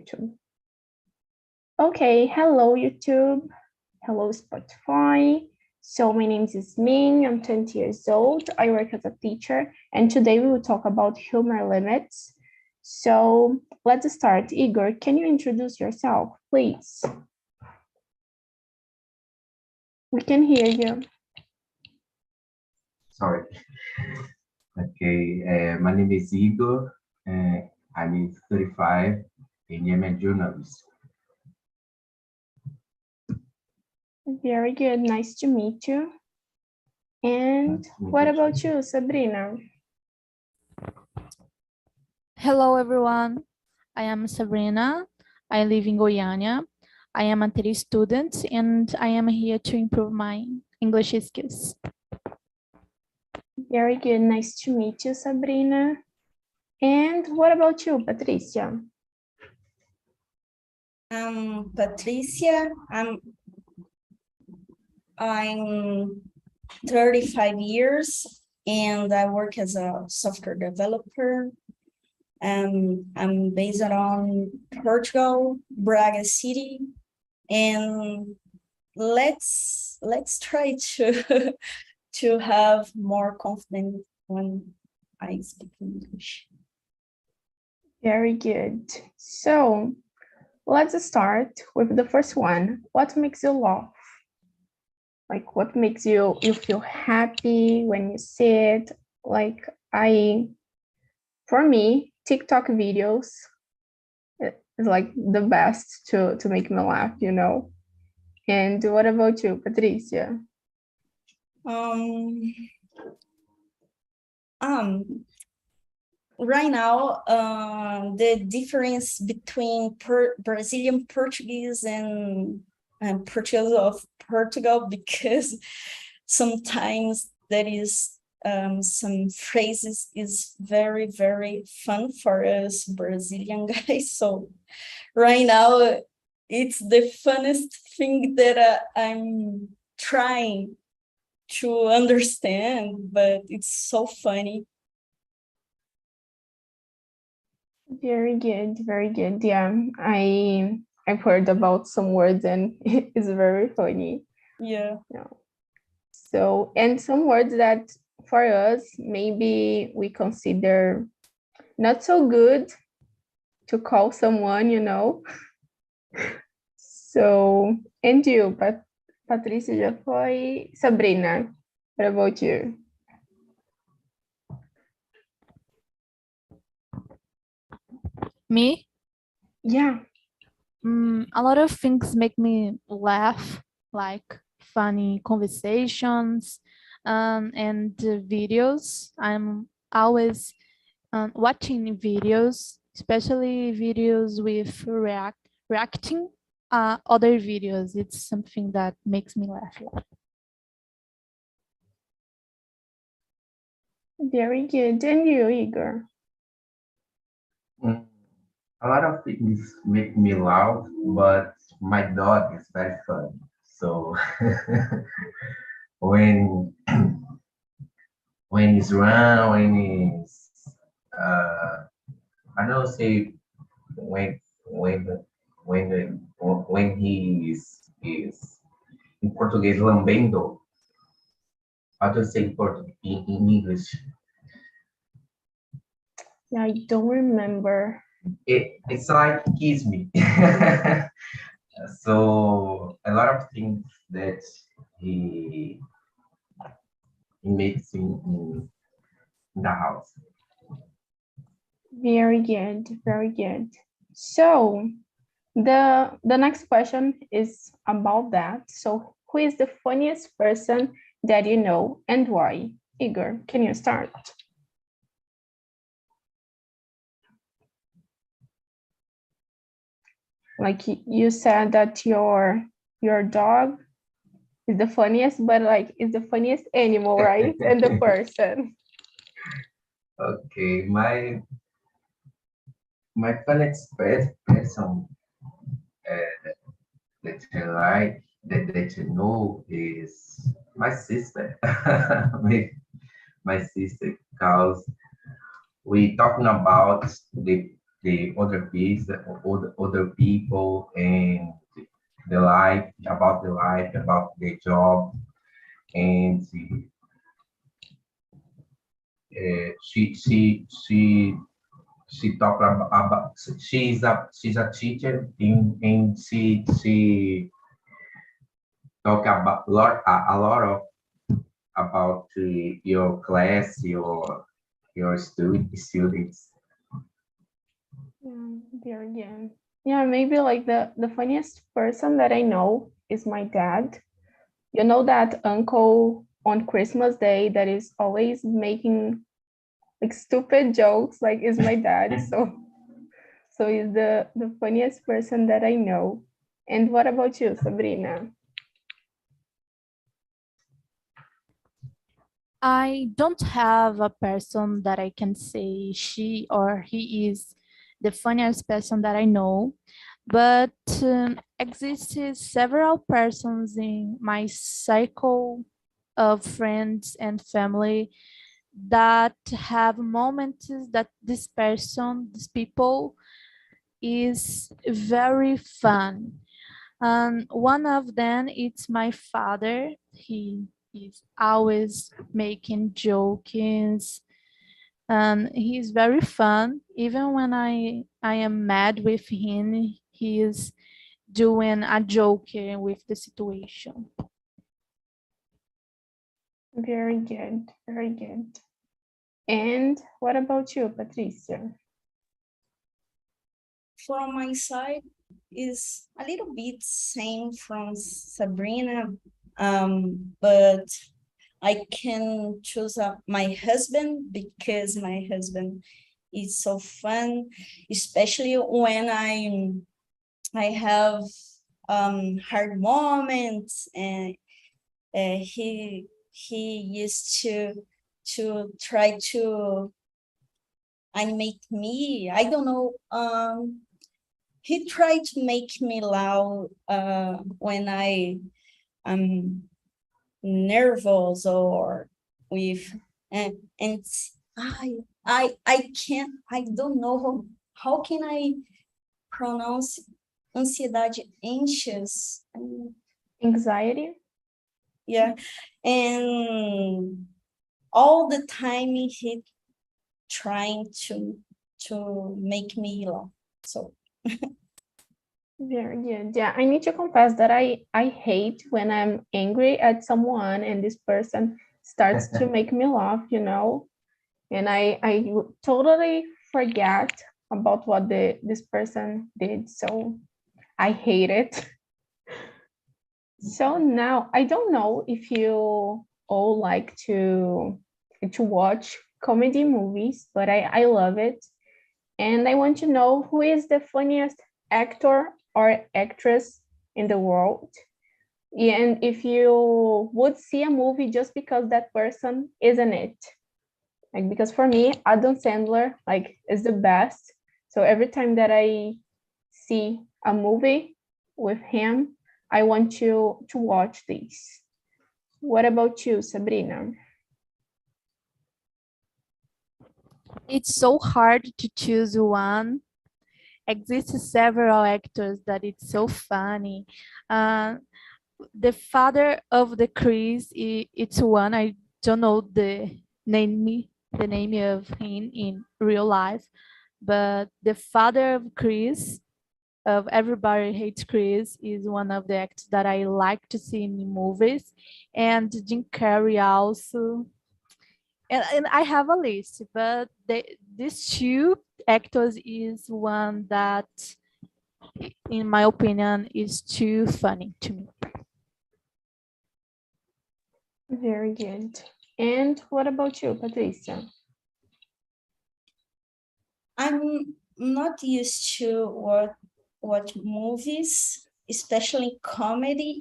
YouTube. Okay, hello YouTube, hello Spotify. So my name is Min, I'm 20 years old, I work as a teacher, and today we will talk about humor limits. So let's start. Igor, can you introduce yourself, please? We can hear you. Sorry. Okay, my name is Igor. I'm 35 and I'm a journalist. Very good, nice to meet you. And what about you, Sabrina? Hello everyone, I am Sabrina. I live in Goiânia. I am a TD student and I am here to improve my English skills. Very good, nice to meet you, Sabrina. And what about you, Patricia? Patricia, I'm 35 years and I work as a software developer. I'm based on Portugal, Braga City, and let's try to to have more confidence when I speak English. Very good. So let's start with the first one. What makes you laugh? Like what makes you feel happy when you see it? Like for me, TikTok videos is like the best to make me laugh, you know? And what about you, Patricia? Right now, the difference between Brazilian Portuguese and Portuguese of Portugal, because sometimes there is some phrases is very, very fun for us Brazilian guys. So right now, it's the funnest thing that I'm trying to understand, but it's so funny. Very good, very good. Yeah, I've heard about some words and it's very funny. Yeah. So, and some words that for us, maybe we consider not so good to call someone, you know. So, and you, Patrícia já foi. Sabrina, what about you? Me? Yeah. A lot of things make me laugh, like funny conversations and videos. I'm always watching videos, especially videos with reacting other videos. It's something that makes me laugh a lot. Very good. And you, Igor? A lot of things make me laugh, but my dog is very funny. So when he's run, when he's I don't say when he is in Portuguese lambendo. How to say in English? Yeah, I don't remember. It's like kiss me. So a lot of things that he makes in the house. Very good, very good. So the next question is about that. So who is the funniest person that you know and why? Igor, can you start? Like you said that your dog is the funniest, but like is the funniest animal, right? And the person. Okay, my funniest person that you like that you know is my sister. my sister, because we talking about the the other people, other people, and the life, about the life, about the job, and she talked about she's a teacher and she talk about a lot of about your class, your students. Yeah, very good. Yeah, maybe like the funniest person that I know is my dad. You know that uncle on Christmas Day that is always making like stupid jokes, like is my dad. So he's the funniest person that I know. And what about you, Sabrina? I don't have a person that I can say she or he is the funniest person that I know, but exists several persons in my cycle of friends and family that have moments that these people is very fun. And one of them is my father. He is always making jokes and he's very fun. Even when I am mad with him, he is doing a joke with the situation. Very good, very good. And what about you, Patricia? From my side is a little bit same from Sabrina, but I can choose my husband because my husband is so fun, especially when I have hard moments, and he used to try to animate me. I don't know. He tried to make me laugh when I am nervous or with and I don't know how can I pronounce ansiedade, anxious. Anxiety? Yeah, and all the time he trying to make me laugh. So Very good. Yeah, I need to confess that I hate when I'm angry at someone and this person starts to make me laugh, you know, and I totally forget about what this person did. So I hate it. So now I don't know if you all like to watch comedy movies, but I love it. And I want to know who is the funniest actor or actress in the world. And if you would see a movie just because that person is in it. Like because for me, Adam Sandler like is the best. So every time that I see a movie with him, I want to watch this. What about you, Sabrina? It's so hard to choose one. Exist several actors that it's so funny. Uh, the father of the Chris, it's one. I don't know the name of him in real life, but the father of Chris, of Everybody Hates Chris, is one of the actors that I like to see in movies, and Jim Carrey also. And I have a list, but these two actors is one that, in my opinion, is too funny to me. Very good. And what about you, Patricia? I'm not used to watch movies, especially comedy.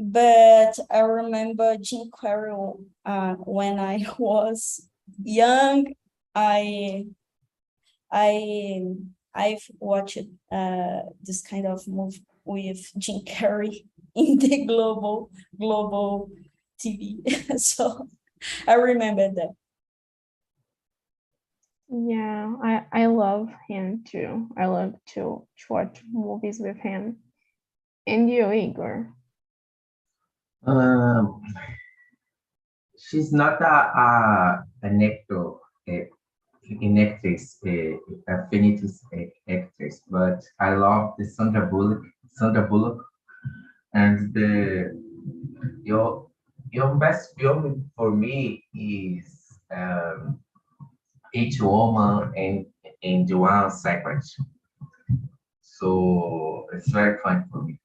But I remember Jim Carrey when I was young. I've watched this kind of movie with Jim Carrey in the global TV. So I remember that. Yeah, I love him too. I love to watch movies with him. And you, Igor? Um, she's not an actor, an actress, a Finnish actress, but I love the Sandra Bullock, and the your your best film for me is Each Woman and One Second. So it's very fun for me.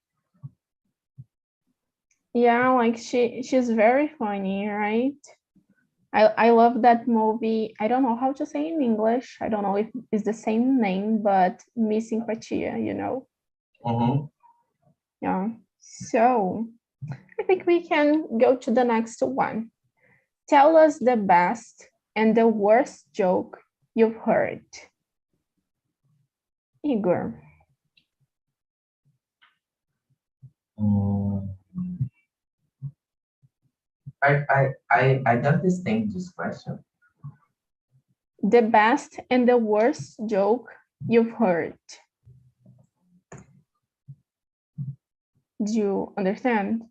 Yeah, like she's very funny, right? I love that movie. I don't know how to say in English. I don't know if it's the same name, but Missing Patia, you know? Mhm. Yeah. So I think we can go to the next one. Tell us the best and the worst joke you've heard. Igor. Mm, I don't understand this question. The best and the worst joke you've heard. Do you understand?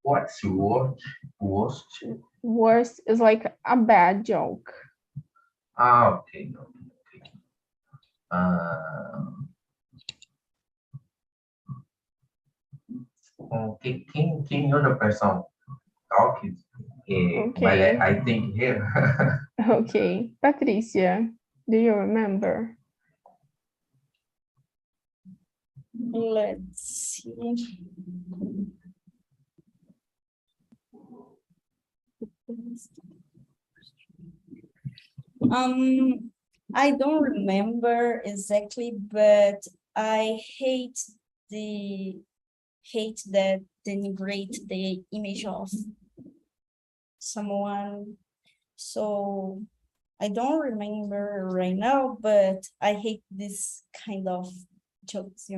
What's your worst? Worst is like a bad joke. Ah, okay. Okay. Um, quem outra person talking? But Okay. I think here. Okay. Patricia, do you remember? Let's see. I don't remember exactly, but I hate that denigrate the image of someone. So I don't remember right now, but I hate this kind of jokes,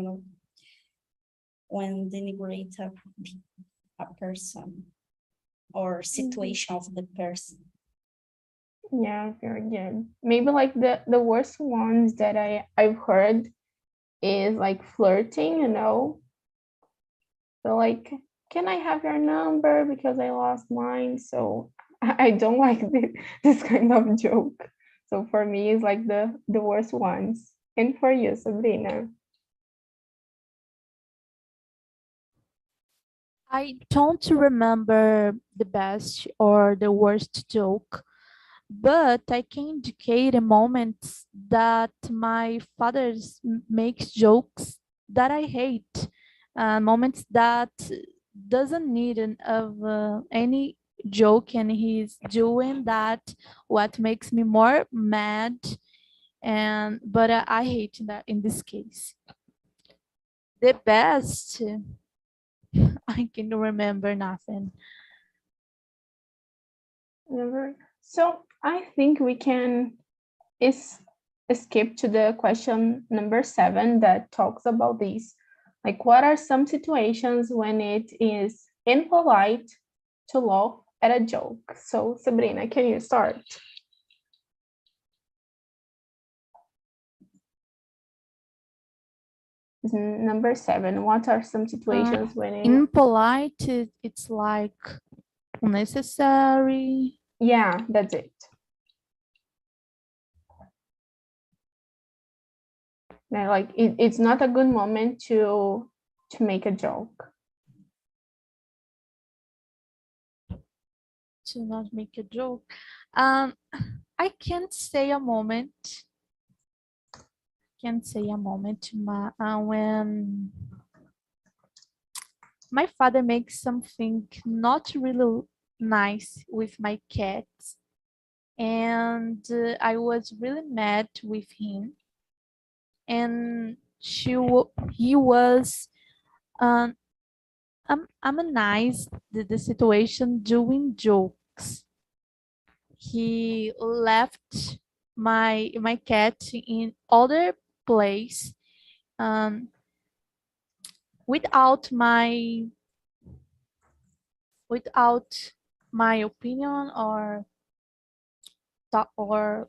when denigrate a person or situation of the person. Yeah, very good. Maybe like the worst ones that I've heard is like flirting, you know? So like, can I have your number because I lost mine? So I don't like this kind of joke. So for me, it's like the worst ones. And for you, Sabrina. I don't remember the best or the worst joke, but I can indicate a moment that my father makes jokes that I hate, moments that doesn't need any joke, and he's doing that what makes me more mad, and but I hate that in this case. The best, I can remember nothing. Never. So I think we can is skip to the question number 7 that talks about this. Like, what are some situations when it is impolite to laugh at a joke? So, Sabrina, can you start? Number 7. What are some situations when it? Impolite, it's like unnecessary. Yeah, that's it. Like it's not a good moment to make a joke. To not make a joke. I can't say a moment. When my father makes something not really nice with my cat, and I was really mad with him, and he was um, nice the situation doing jokes. He left my cat in other place, um, without my my opinion or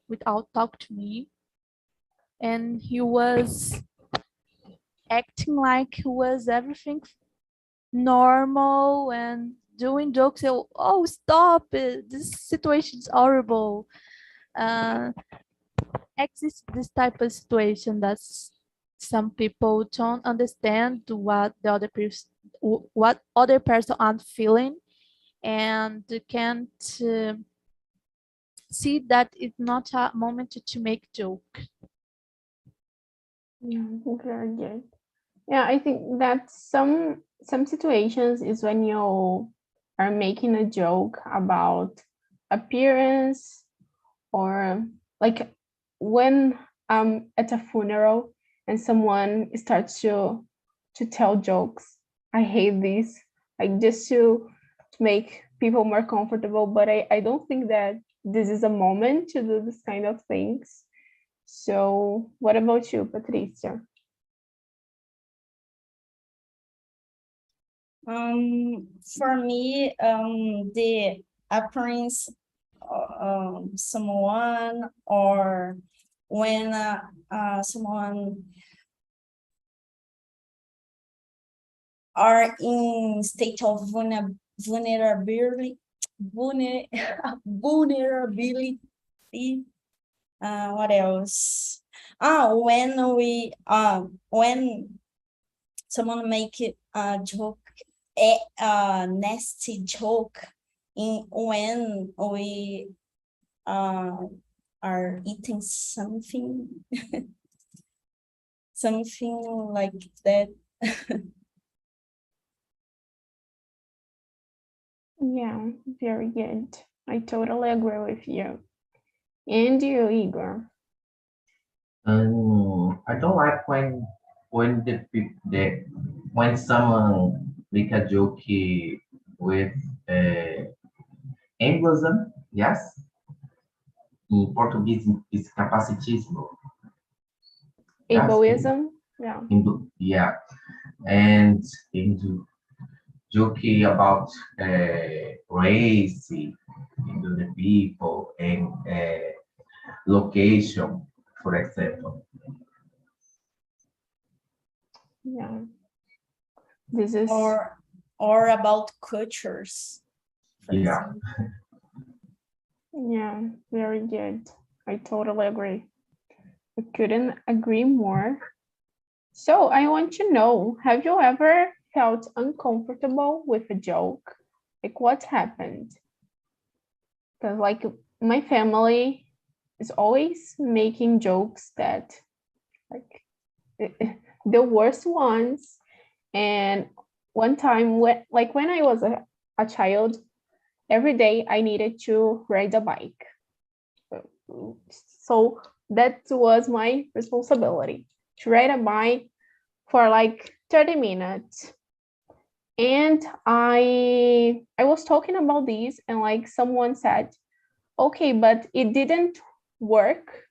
without talk to me, and he was acting like he was everything normal and doing jokes. Oh, stop it, this situation is horrible. Exists this type of situation that some people don't understand what the other person, what other person are feeling, and they can't see that it's not a moment to make joke. Yeah, very good. Yeah, I think that some situations is when you are making a joke about appearance, or like when I'm at a funeral and someone starts to tell jokes. I hate this, like just to make people more comfortable, but I don't think that this is a moment to do this kind of things. So what about you, Patricia? For me, the appearance someone, or when someone are in state of vulnerability, vulnerability. What else? When someone make a joke, a nasty joke, when we are eating something, something like that. Yeah, very good. I totally agree with you. And you, Igor? I don't like when when someone make a joke with embolism. Yes, in Portuguese is capacitismo. Yes, Egoism? Yeah. yeah, and in joking about race, into the people and location, for example. Yeah. This is or about cultures. For Yeah. example. Yeah, very good. I totally agree. I couldn't agree more. So I want to know, have you ever felt uncomfortable with a joke? Like what happened? Because like my family is always making jokes that like the worst ones. And one time when I was a child, every day I needed to ride a bike. So that was my responsibility, to ride a bike for like 30 minutes. And I was talking about this, and like someone said, okay, but it didn't work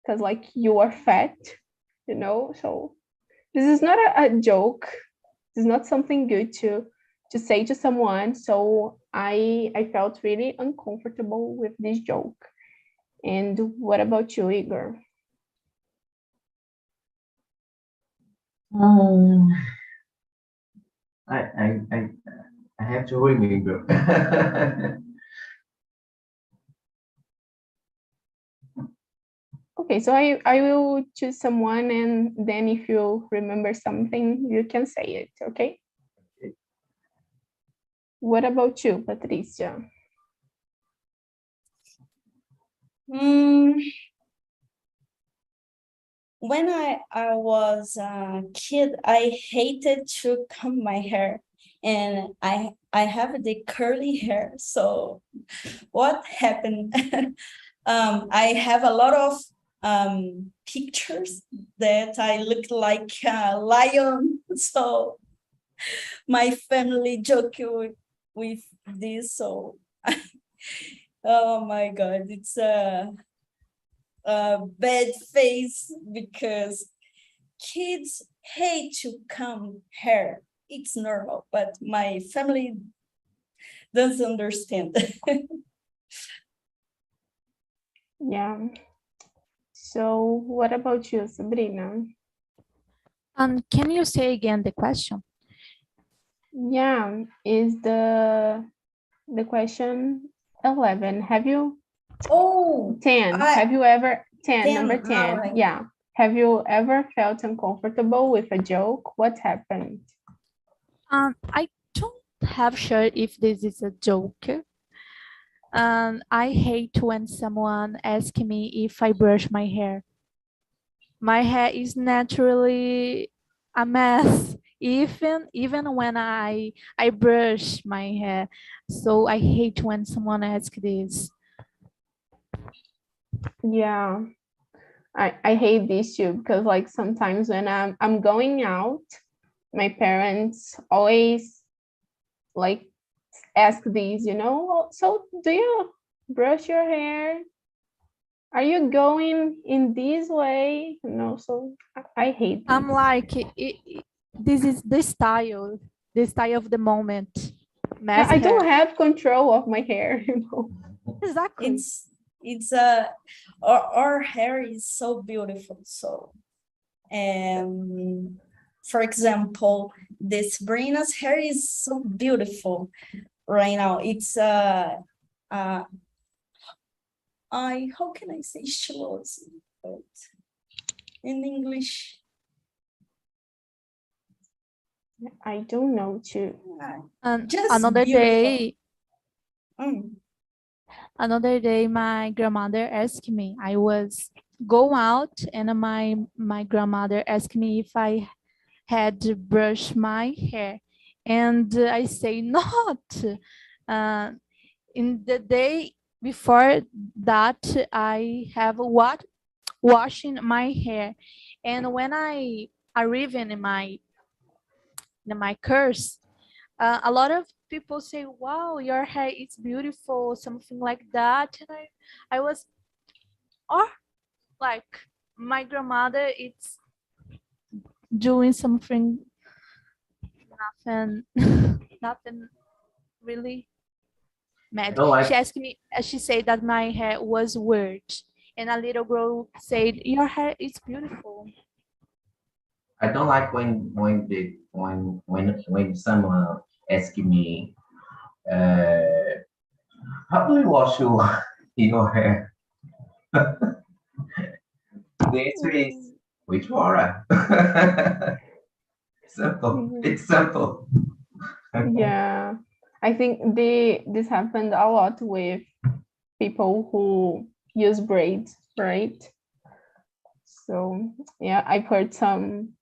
because like you are fat, so this is not a joke. It's not something good to say to someone. So I felt really uncomfortable with this joke. And what about you, Igor? I, I, I, I have to remember. Okay, so I will choose someone, and then if you remember something, you can say it, okay? Okay. What about you, Patricia? When I was a kid, I hated to comb my hair, and I have the curly hair. So what happened? I have a lot of pictures that I look like a lion. So my family joke with this. So oh my God, it's a bad face because kids hate to comb hair. It's normal, but my family doesn't understand. Yeah. So what about you, Sabrina? Can you say again the question? Yeah, is the question 11. Have you Oh, 10? I- Have you ever 10, 10, number 10? alright. Yeah. Have you ever felt uncomfortable with a joke? What happened? I don't have sure if this is a joke. I hate when someone asks me if I brush my hair. My hair is naturally a mess, even when I brush my hair. So I hate when someone asks this. Yeah. I hate this too because like sometimes when I'm going out, my parents always like ask these, so do you brush your hair? Are you going in this way? So I hate I'm this. like, this is the style of the moment. Yeah, Mess I hair. don't have control of my hair, Exactly. It's our hair is so beautiful. So, for example, this Sabrina's hair is so beautiful right now. It's how can I say shows in English? I don't know too. And Just another beautiful. Another day, my grandmother asked me. I was go out, and my grandmother asked me if I had brushed my hair, and I say not. In the day before that, I have washing my hair, and when I arrive in my course, a lot of people say, wow, your hair is beautiful, something like that. And I was, oh, like my grandmother, it's doing something, nothing, nothing really mad. don't like- She asked me, she said that my hair was weird. And a little girl said, your hair is beautiful. I don't like when someone asks me, how do you wash your hair? The answer is which water? Simple. It's simple. Yeah, I think this happened a lot with people who use braids, right? So yeah, I've heard some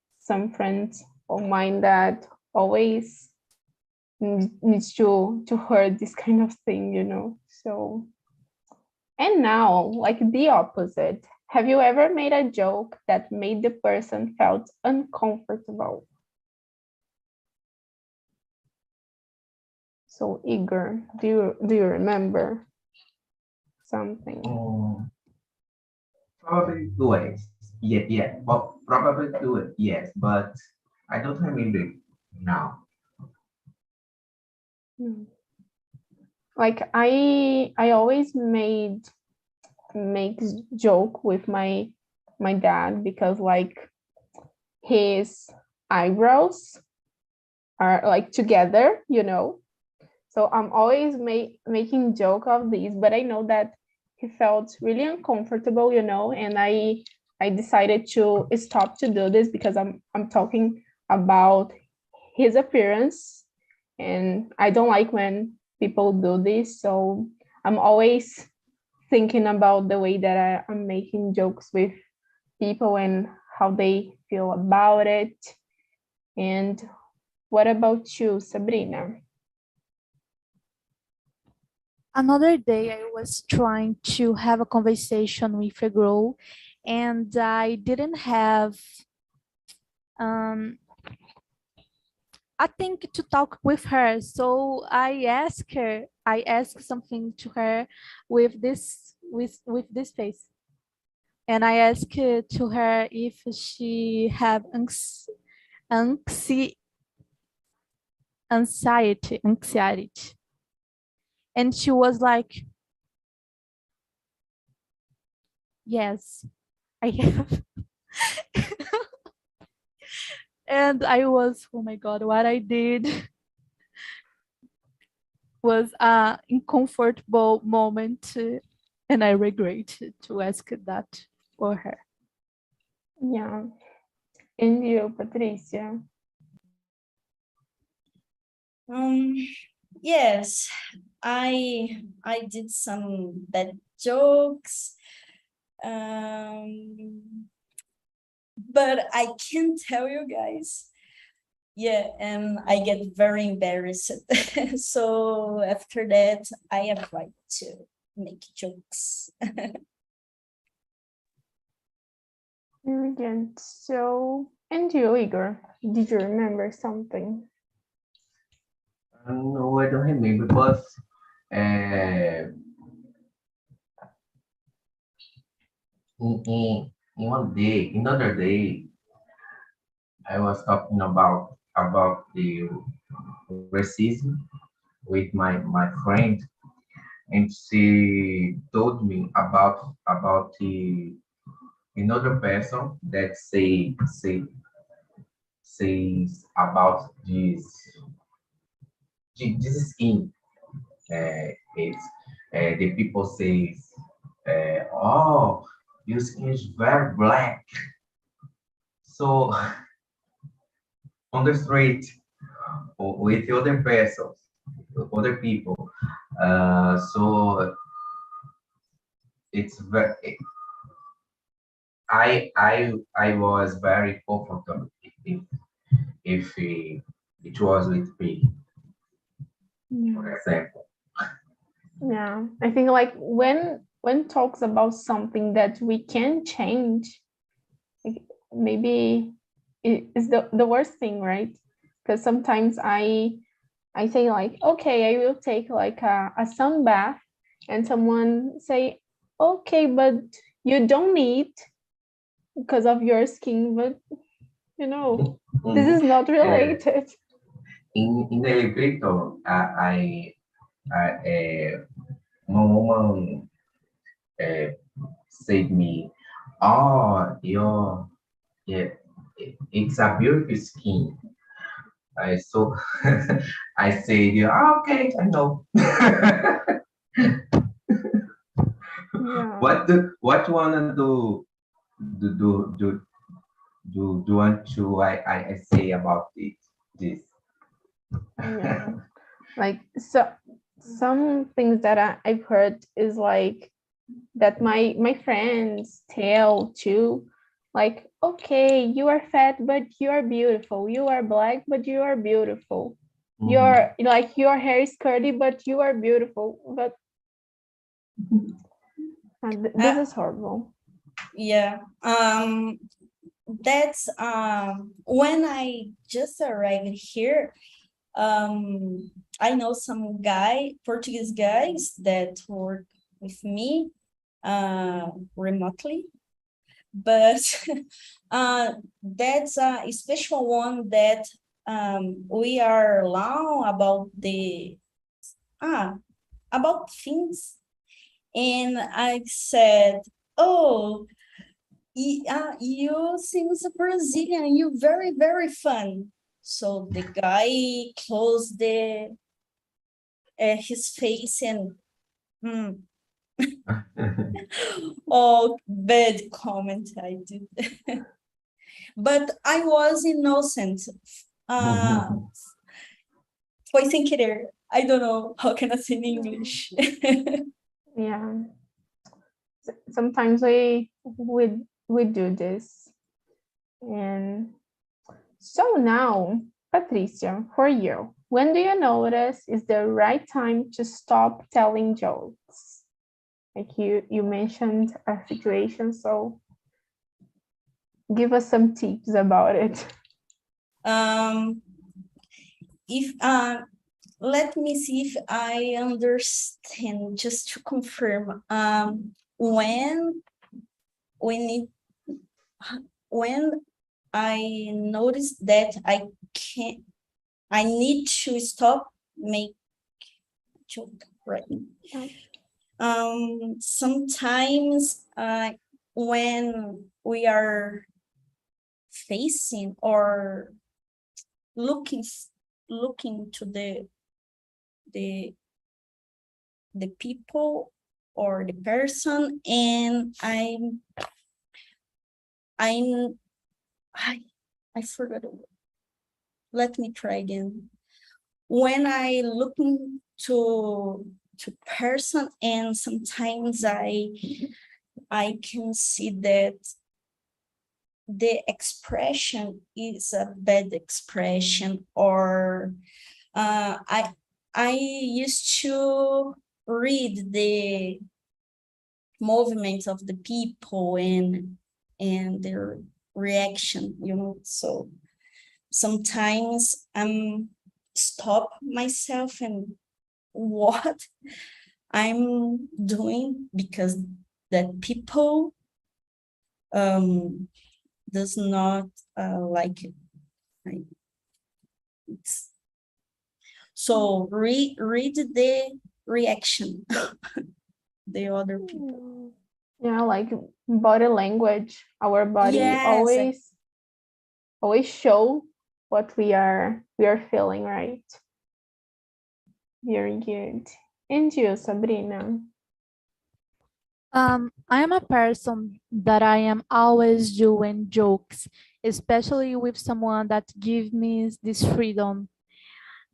friends of mine that always needs to hear this kind of thing, So, and now like the opposite. Have you ever made a joke that made the person felt uncomfortable? So Igor, do you remember something? Probably do it. Yeah. Well, probably do it. Yes, but I don't remember now. Like I always make joke with my dad because like his eyebrows are like together, So I'm always making joke of these, but I know that he felt really uncomfortable, and I decided to stop to do this because I'm talking about his appearance, and I don't like when people do this. So I'm always thinking about the way that I'm making jokes with people and how they feel about it. And what about you, Sabrina? Another day, I was trying to have a conversation with a girl, and I didn't have I think to talk with her. So I asked something to her with this face. And I asked to her if she have anxiety. And she was like, yes, I have. And I was, oh my God, what I did was an uncomfortable moment, and I regret to ask that for her. Yeah. And you, Patricia? Yes, I did some bad jokes. But I can tell you guys, yeah, and I get very embarrassed. So after that, I avoid to make jokes. Very good. So, and you, Igor, did you remember something? No, I don't remember, but uh, in one day, another day, I was talking about the racism with my friend, and she told me about the another person that says about this skin. It's the people says, oh, your skin is very black. So on the street with other persons, other people. So it's very. I was very comfortable if it was with me, for example. Yeah, I think like when talks about something that we can change, like maybe it is the worst thing, right? Because sometimes I say like, okay, I will take like a sun bath, and someone say, okay, but you don't need because of your skin, but you know, this is not related. In the elevator, one woman said me, "Oh, yeah, it's a beautiful skin." So I said, "Oh, okay, I know." Yeah. What you wanna do do do do want to I say about this? Yeah. Like so some things that I've heard is like that my friends tell too, like, okay, you are fat but you are beautiful, you are black but you are beautiful, you're like your hair is curly but you are beautiful, but this is horrible. Yeah. That's when I just arrived here. I know some Portuguese guys that work with me remotely, but that's a special one that we are learn about things, and I said, "Oh, you seems Brazilian. You very, very fun." So the guy closed his face and oh, bad comment I did. But I was innocent. Foi sem querer. I don't know how can I say in English. Yeah, sometimes we do this. And so now, Patricia, for you, when do you notice is the right time to stop telling jokes? Like you mentioned a situation, so give us some tips about it. If let me see if I understand, just to confirm. When I noticed that I need to stop make joke. right? Yeah. Sometimes when we are facing or looking to the people or the person, and I forgot the word. Let me try again. When I looking to person, and sometimes I can see that the expression is a bad expression, or I used to read the movements of the people and their reaction, so sometimes I'm stop myself and what I'm doing, because that people does not like it. Right? So read the reaction the other people. Yeah, like body language. Our body Yes. always show what we are feeling, right? Very good. And you, Sabrina? I am a person that I am always doing jokes, especially with someone that gives me this freedom.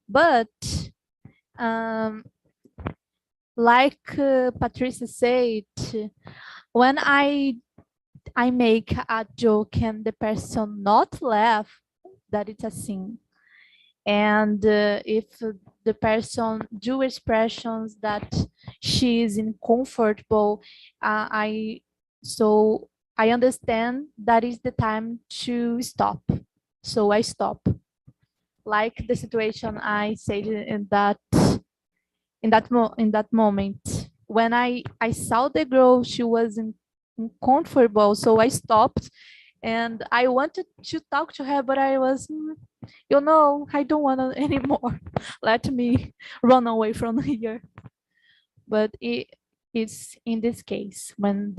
But like Patricia said, when I make a joke and the person not laugh, that it's a sin. And if the person do expressions that she is uncomfortable, I understand that is the time to stop. So I stop. Like the situation I said in that moment when I saw the girl, she was uncomfortable, so I stopped and I wanted to talk to her, but I was I don't want to anymore. Let me run away from here. But it's in this case when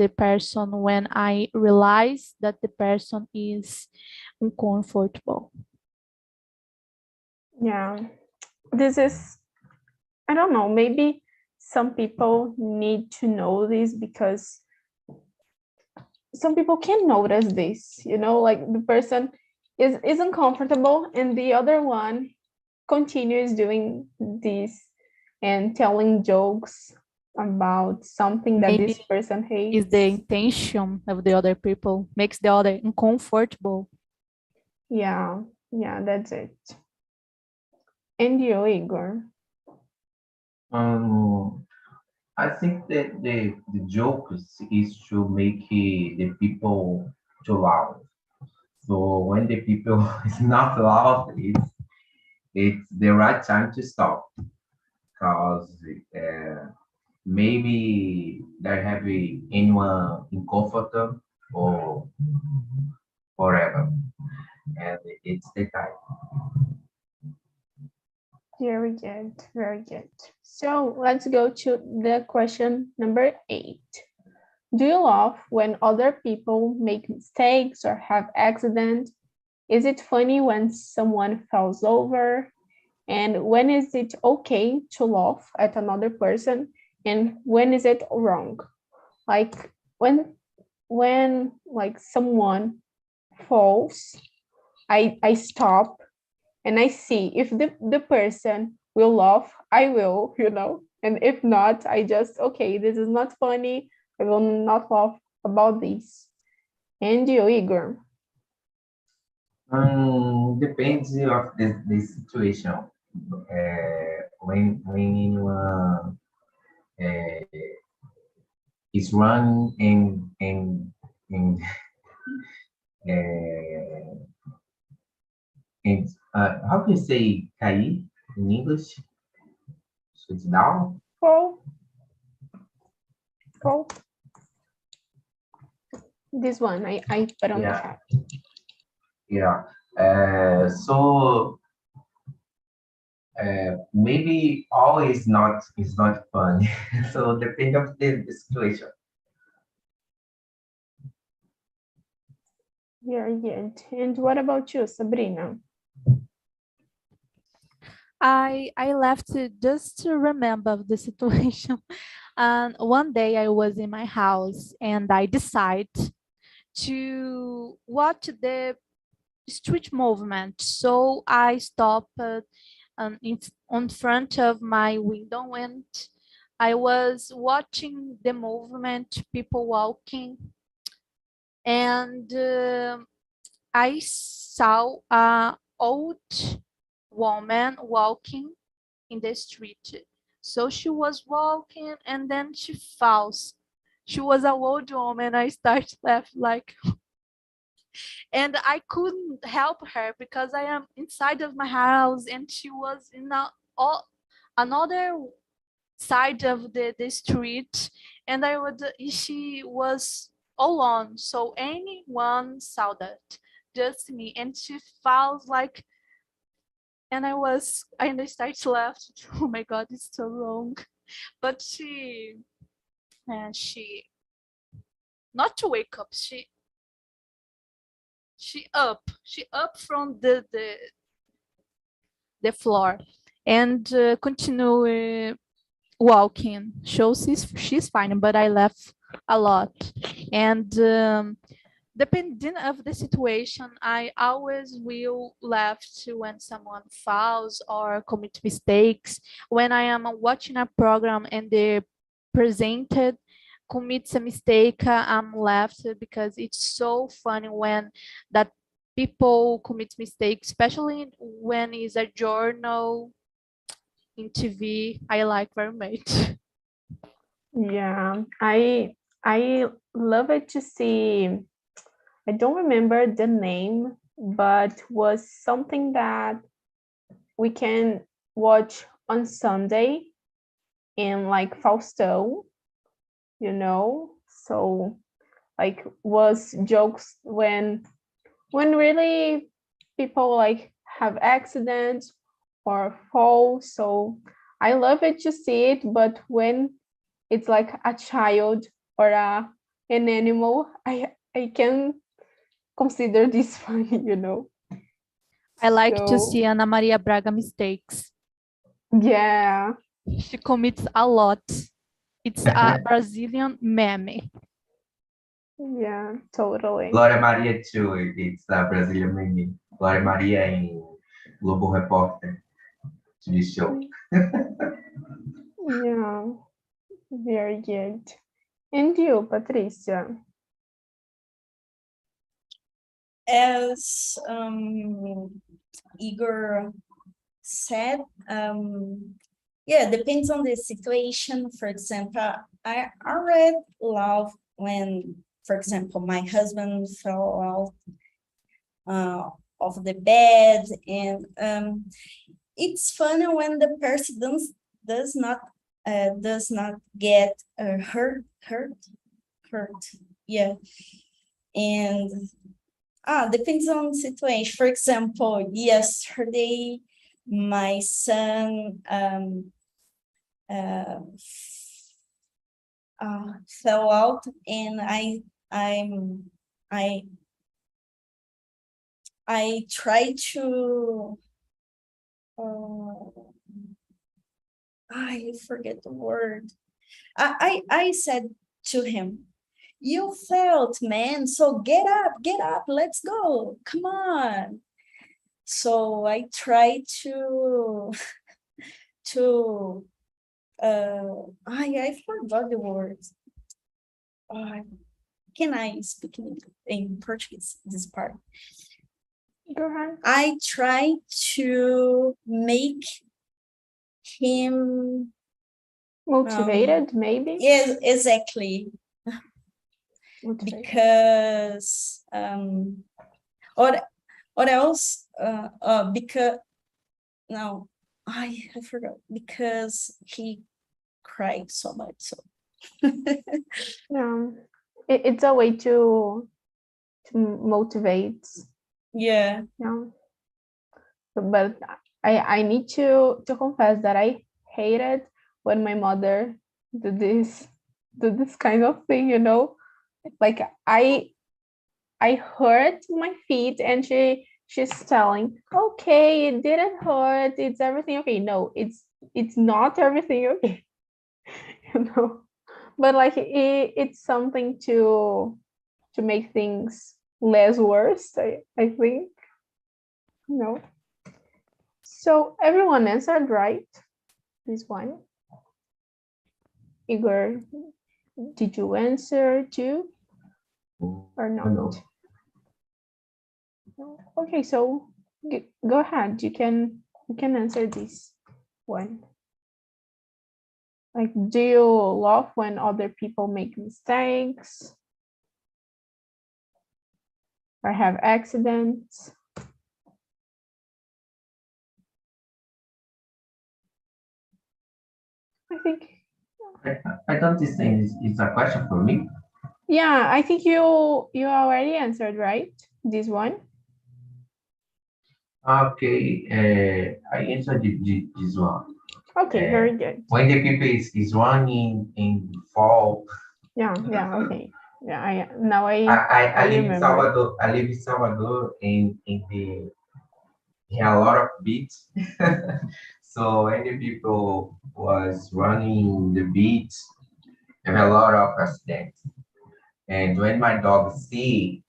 I realize that the person is uncomfortable. Yeah, this is, I don't know, maybe some people need to know this because some people can notice this, like the person is uncomfortable and the other one continues doing this and telling jokes about something that this Maybe person hates. is the intention of the other people makes the other uncomfortable. Yeah, that's it. And you, Igor? I think that the joke is to make the people to laugh. So when the people is not laugh, it's the right time to stop, because maybe they have anyone uncomfortable or forever, and it's the time. Very good, very good. So let's go to the question number 8. Do you laugh when other people make mistakes or have accidents? Is it funny when someone falls over? And when is it okay to laugh at another person? And when is it wrong? Like when like someone falls, I stop and I see if the person will laugh, I will, and if not, I just, okay, this is not funny, I will not laugh about this. And you, Igor? Depends of the situation. When anyone is running and uh, how do you say cair in English? So it's down. Fall. This one I put on the Yeah. chat. Yeah. So maybe all is not fun. So depend of the situation. Very good. And what about you, Sabrina? I left it just to remember the situation. And one day I was in my house and I decided to watch the street movement. So I stopped on front of my window and I was watching the movement, people walking, and I saw a old woman walking in the street. So she was walking and then she falls. She was an old woman. I started laughing like, and I couldn't help her because I am inside of my house and she was in another side of the street, and she was alone. So anyone saw that, just me, and she falls like, and I started to laugh. Oh my God, it's so wrong. But she not to wake up. She up from the floor and continue walking. Shows she's fine, but I laugh a lot. And depending of the situation, I always will laugh when someone falls or commit mistakes. When I am watching a program and the presented commits a mistake, I'm laughed because it's so funny when that people commit mistakes, especially when it's a journal in TV. I like very much. Yeah, I love it to see. I don't remember the name, but was something that we can watch on Sunday in like Faustão, you know. So like was jokes when really people like have accidents or fall. So I love it to see it, but when it's like a child or an animal, I can consider this funny, you know. I like to So see Ana Maria Braga mistakes. yeah, She commits a lot. It's a Brazilian meme. yeah, totally. Glória Maria too. It's a Brazilian meme. Glória Maria em Globo Repórter TV show. Yeah, very good. And you, Patricia? As Igor said, yeah, depends on the situation. For example, I already love when, for example, my husband fell out of the bed, and it's funny when the person does not get hurt. Yeah, and depends on the situation. For example, yesterday my son fell out, and I tried to I forget the word. I said to him, "You felt, man, so get up, let's go, come on." So I tried to I forgot the words. Can I speak in Portuguese this part? Go ahead. I try to make him Motivated, maybe? yes, exactly. Motivated. Because or else because no, I forgot, because he cried so much. So Yeah, it's a way to motivate. yeah. Yeah, but I need to confess that I hated when my mother did this kind of thing, you know, like I hurt my feet and she's telling, okay, it didn't hurt, it's everything okay. No, it's not everything okay. You know, but like it's something to make things less worse, I think. No. So everyone answered right, this one. Igor, did you answer too or not? No. No. Okay, so go ahead. You can answer this one. Like, do you laugh when other people make mistakes or have accidents? I think. I don't think it's a question for me. Yeah, I think you already answered, right? This one. Okay, I answered this one. Okay, very good. When the people is running and fall. Yeah, okay. Yeah, now I live in remember. Salvador. I live in Salvador in a lot of beach. So when the people was running the beach, there were a lot of accidents. And when my dog see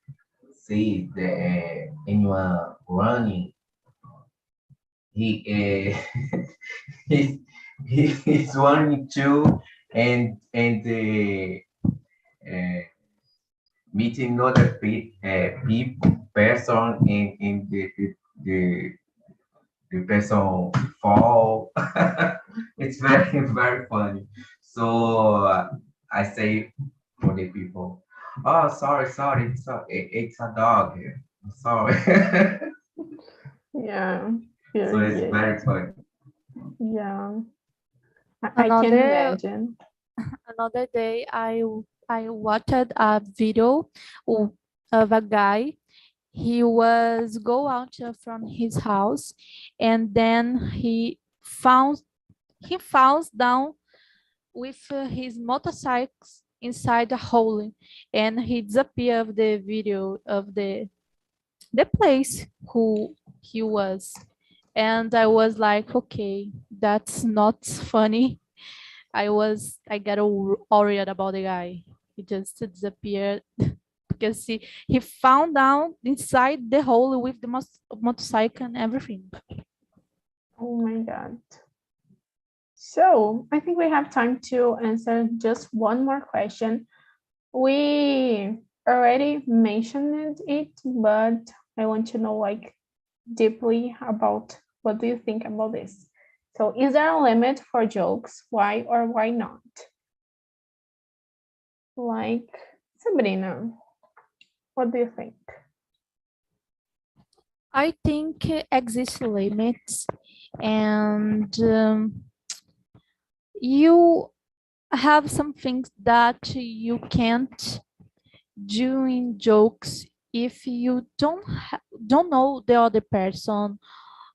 the anyone running, he he's, he's running too, and meeting another person, and the person fall. It's very funny. So I say for the people, oh sorry, it's a dog here. I'm sorry. Yeah. So it's very funny. Yeah. I can imagine. Another day, I watched a video of a guy. He was go out from his house, and then he falls down with his motorcycle inside a hole, and he disappeared of the video of the place who he was. And I was like, okay, that's not funny. I got worried about the guy. He just disappeared because he found out inside the hole with the motorcycle and everything. Oh my God. So I think we have time to answer just one more question. We already mentioned it, but I want to know like deeply about what do you think about this. So is there a limit for jokes? Why or why not? Like, Sabrina, what do you think? I think exist limits, and you have some things that you can't do in jokes if you don't know the other person,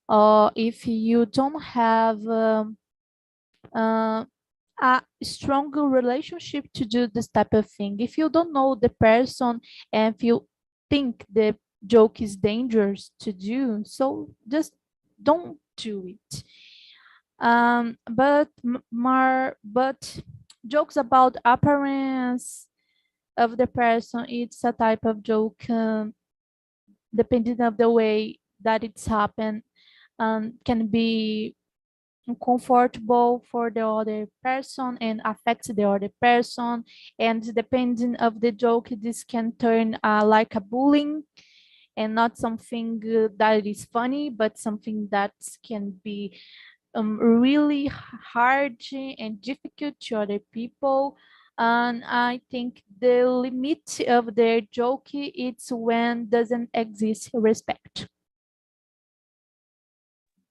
or if you don't have a stronger relationship to do this type of thing. If you don't know the person and if you think the joke is dangerous to do, so just don't do it. But jokes about appearance of the person, it's a type of joke, depending of the way that it's happened, can be uncomfortable for the other person and affects the other person. And depending of the joke, this can turn like a bullying, and not something that is funny, but something that can be really hard and difficult to other people. And I think the limit of their joke, it's when doesn't exist respect.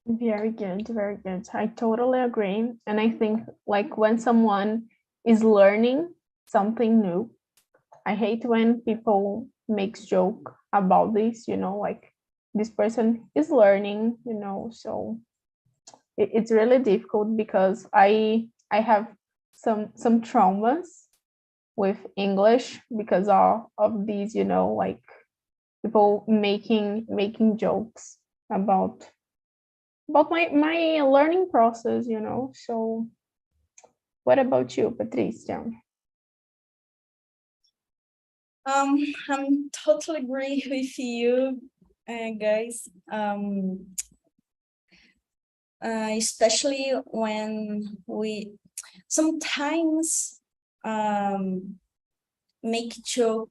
Very good, very good. I totally agree. And I think like when someone is learning something new, I hate when people makes joke about this, you know, like this person is learning, you know, so it's really difficult because I have some traumas with English because of these, you know, like people making jokes about my learning process, you know. So what about you, Patricia? I'm totally agree with you, guys. Especially when we sometimes make joke,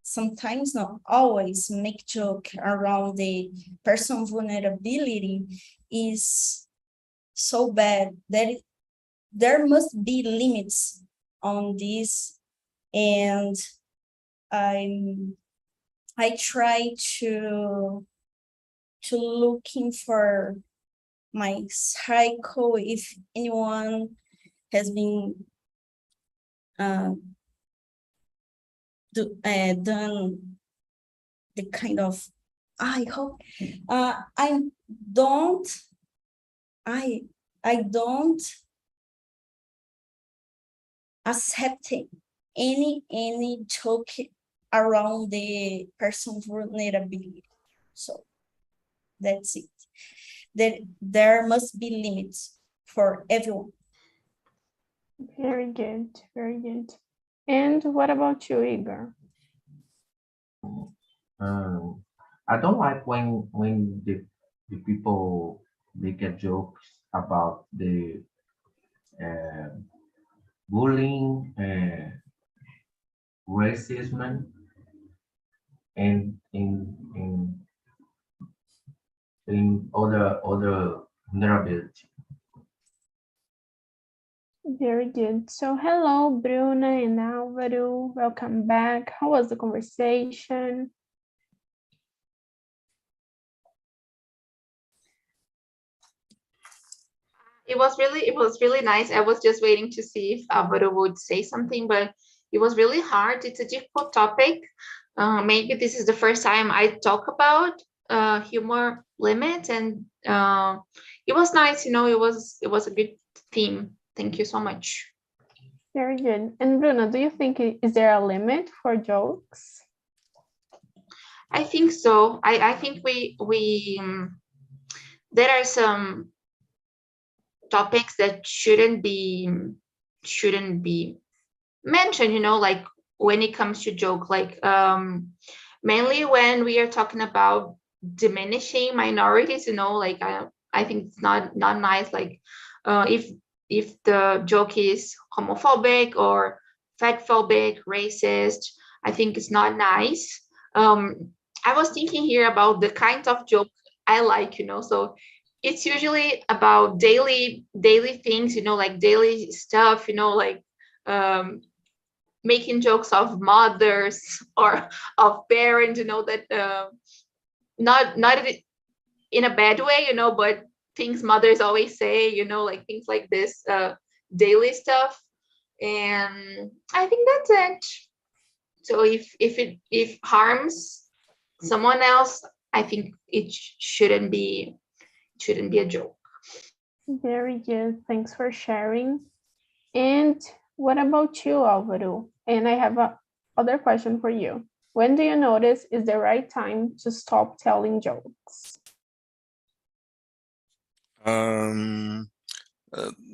sometimes not always make joke around the person vulnerability is so bad that there must be limits on this, and I try to looking for my cycle if anyone has been done the kind of, I hope I don't accept any joke around the person's vulnerability. So that's it. There must be limits for everyone. Very good, very good. And what about you, Igor? I don't like when the people make a jokes about the bullying, racism, and in other vulnerability. Very good. So hello, Bruna and Álvaro. Welcome back. How was the conversation? It was really nice. I was just waiting to see if Álvaro would say something, but it was really hard. It's a difficult topic. Maybe this is the first time I talk about humor limits, and it was nice. You know, it was a good theme. Thank you so much. Very good. And Bruna, do you think is there a limit for jokes? I think so. I think we there are some topics that shouldn't be mentioned, you know, like when it comes to joke, like mainly when we are talking about diminishing minorities, you know, like I think it's not nice, like if the joke is homophobic or fatphobic, racist, I think it's not nice. I was thinking here about the kinds of joke I like, you know, so it's usually about daily things, you know, like daily stuff, you know, like making jokes of mothers or of parents, you know, that not in a bad way, you know, but things mothers always say, you know, like things like this, daily stuff. And I think that's it. So if it harms someone else, I think it shouldn't be a joke. Very good. Thanks for sharing. And what about you, Álvaro? And I have other question for you. When do you notice is the right time to stop telling jokes?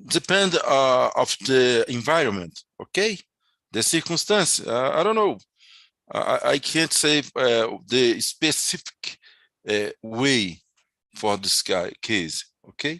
Depend of the environment, okay? The circumstance, I don't know. I can't say the specific way for this case, okay?